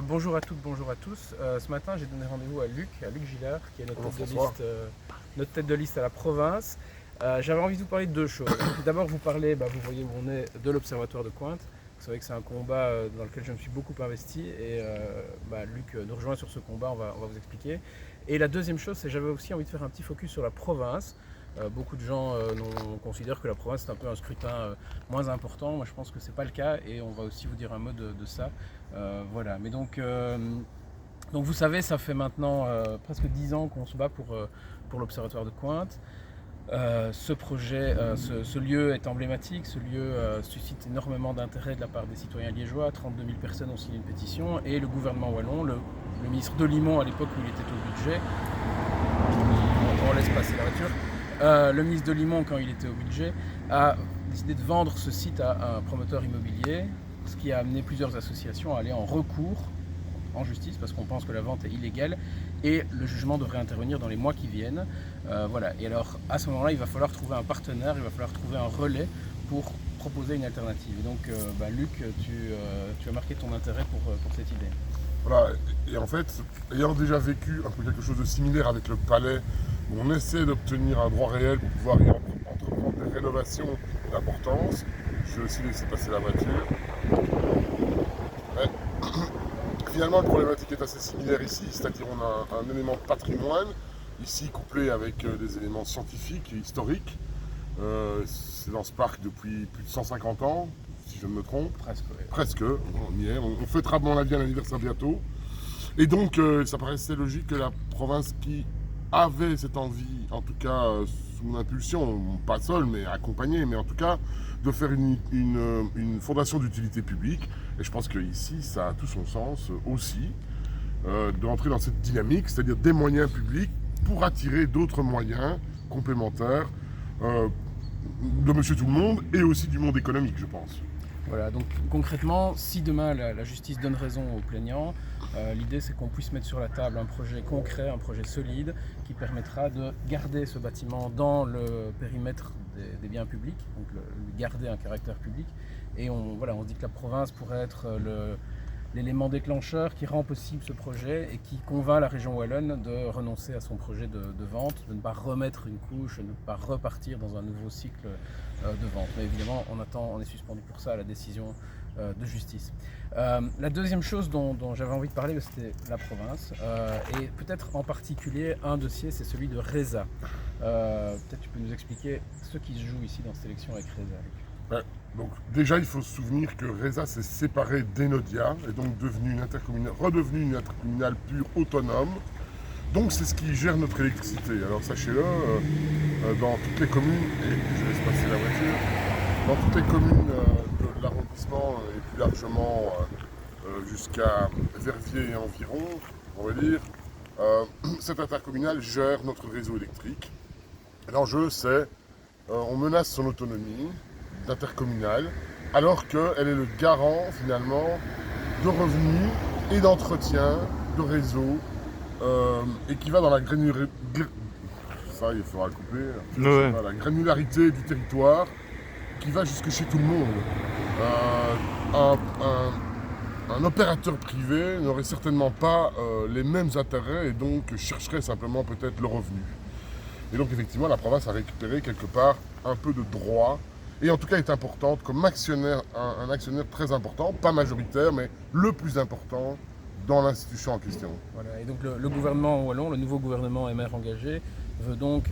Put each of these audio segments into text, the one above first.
Bonjour à toutes, bonjour à tous. Ce matin, j'ai donné rendez-vous à Luc Gillard, qui est notre tête de liste à la province. J'avais envie de vous parler de deux choses. D'abord, vous parler, vous voyez où on est, de l'Observatoire de Cointe. Vous savez que c'est un combat dans lequel je me suis beaucoup investi et Luc nous rejoint sur ce combat, on va vous expliquer. Et la deuxième chose, c'est que j'avais aussi envie de faire un petit focus sur la province. Beaucoup de gens considèrent que la province est un peu un scrutin moins important. Moi je pense que c'est pas le cas et on va aussi vous dire un mot de ça. Voilà. Mais donc vous savez, ça fait maintenant presque 10 ans qu'on se bat pour l'Observatoire de Cointe. Ce projet, ce lieu est emblématique, ce lieu suscite énormément d'intérêt de la part des citoyens liégeois. 32 000 personnes ont signé une pétition et le gouvernement wallon, le ministre Delimon à l'époque où il était au budget, on laisse passer la voiture. Le ministre Delimon, quand il était au budget, a décidé de vendre ce site à un promoteur immobilier, ce qui a amené plusieurs associations à aller en recours en justice parce qu'on pense que la vente est illégale et le jugement devrait intervenir dans les mois qui viennent. Voilà. Et alors à ce moment-là, il va falloir trouver un partenaire, il va falloir trouver un relais pour proposer une alternative. Et donc Luc, tu as marqué ton intérêt pour cette idée. Voilà, et en fait, ayant déjà vécu un peu quelque chose de similaire avec le palais, où on essaie d'obtenir un droit réel pour pouvoir y entreprendre des rénovations d'importance, je vais aussi laisser passer la voiture. Mais, finalement, la problématique est assez similaire ici, c'est-à-dire on a un élément de patrimoine, ici couplé avec des éléments scientifiques et historiques. C'est dans ce parc depuis plus de 150 ans, si je ne me trompe. Presque, on y est. On fêtera bon la vie à l'anniversaire bientôt. Et donc, ça paraissait logique que la province qui avait cette envie, en tout cas sous mon impulsion, pas seule, mais accompagnée, mais en tout cas, de faire une fondation d'utilité publique. Et je pense qu'ici, ça a tout son sens aussi, de rentrer dans cette dynamique, c'est-à-dire des moyens publics pour attirer d'autres moyens complémentaires de monsieur tout le monde et aussi du monde économique, je pense. Voilà, donc concrètement, si demain la justice donne raison aux plaignants, l'idée c'est qu'on puisse mettre sur la table un projet concret, un projet solide qui permettra de garder ce bâtiment dans le périmètre des biens publics, donc garder un caractère public. Et on se dit que la province pourrait être l'élément déclencheur qui rend possible ce projet et qui convainc la région wallonne de renoncer à son projet de vente, de ne pas remettre une couche, de ne pas repartir dans un nouveau cycle de vente. Mais évidemment, on est suspendu pour ça à la décision de justice. La deuxième chose dont j'avais envie de parler, c'était la province. Et peut-être en particulier, un dossier, c'est celui de Reza. Peut-être tu peux nous expliquer ce qui se joue ici dans cette élection avec Reza. Donc déjà, il faut se souvenir que Reza s'est séparé d'Enodia et donc redevenu une intercommunale pure autonome. Donc c'est ce qui gère notre électricité. Alors sachez-le, dans toutes les communes, et je laisse passer la voiture, dans toutes les communes de l'arrondissement et plus largement jusqu'à Verviers et environ, on va dire, cette intercommunale gère notre réseau électrique. L'enjeu c'est, on menace son autonomie d'intercommunale, alors qu'elle est le garant finalement de revenus et d'entretien de réseau et qui va dans la la granularité du territoire, qui va jusque chez tout le monde. Un opérateur privé n'aurait certainement pas les mêmes intérêts et donc chercherait simplement peut-être le revenu. Et donc effectivement la province a récupéré quelque part un peu de droit et en tout cas est importante comme actionnaire, un actionnaire très important, pas majoritaire, mais le plus important dans l'institution en question. Voilà, et donc le gouvernement wallon, le nouveau gouvernement MR engagé, veut donc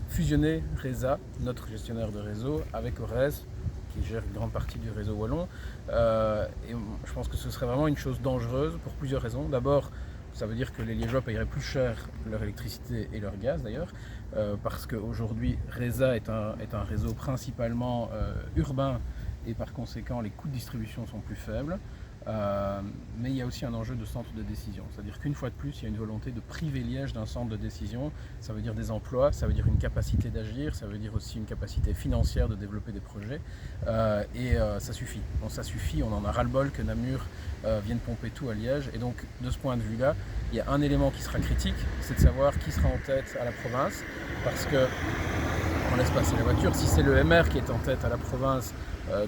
fusionner Reza, notre gestionnaire de réseau, avec Ores, qui gère une grande partie du réseau wallon. Et je pense que ce serait vraiment une chose dangereuse pour plusieurs raisons. D'abord, ça veut dire que les Liégeois paieraient plus cher leur électricité et leur gaz d'ailleurs, parce qu'aujourd'hui Reza est un réseau principalement urbain et par conséquent les coûts de distribution sont plus faibles. Mais il y a aussi un enjeu de centre de décision, c'est-à-dire qu'une fois de plus, il y a une volonté de priver Liège d'un centre de décision. Ça veut dire des emplois, ça veut dire une capacité d'agir, ça veut dire aussi une capacité financière de développer des projets. Ça suffit. Bon, ça suffit, on en a ras-le-bol que Namur vienne pomper tout à Liège. Et donc, de ce point de vue-là, il y a un élément qui sera critique, c'est de savoir qui sera en tête à la province, parce que on laisse passer la voiture. Si c'est le MR qui est en tête à la province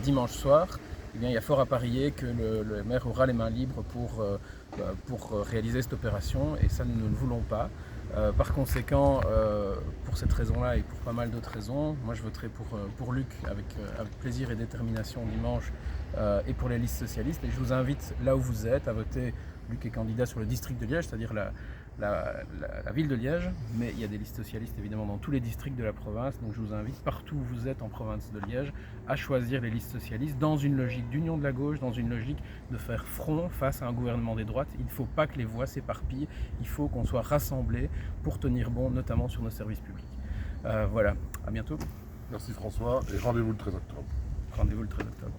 dimanche soir, eh bien, il y a fort à parier que le maire aura les mains libres pour réaliser cette opération, et ça nous ne le voulons pas. Par conséquent, pour cette raison-là et pour pas mal d'autres raisons, moi je voterai pour Luc avec plaisir et détermination dimanche, et pour les listes socialistes. Et je vous invite, là où vous êtes, à voter. Luc est candidat sur le district de Liège, c'est-à-dire la ville de Liège, mais il y a des listes socialistes évidemment dans tous les districts de la province, donc je vous invite partout où vous êtes en province de Liège à choisir les listes socialistes dans une logique d'union de la gauche, dans une logique de faire front face à un gouvernement des droites. Il ne faut pas que les voix s'éparpillent, il faut qu'on soit rassemblés pour tenir bon, notamment sur nos services publics. Voilà, à bientôt. Merci François, et rendez-vous le 13 octobre. Rendez-vous le 13 octobre.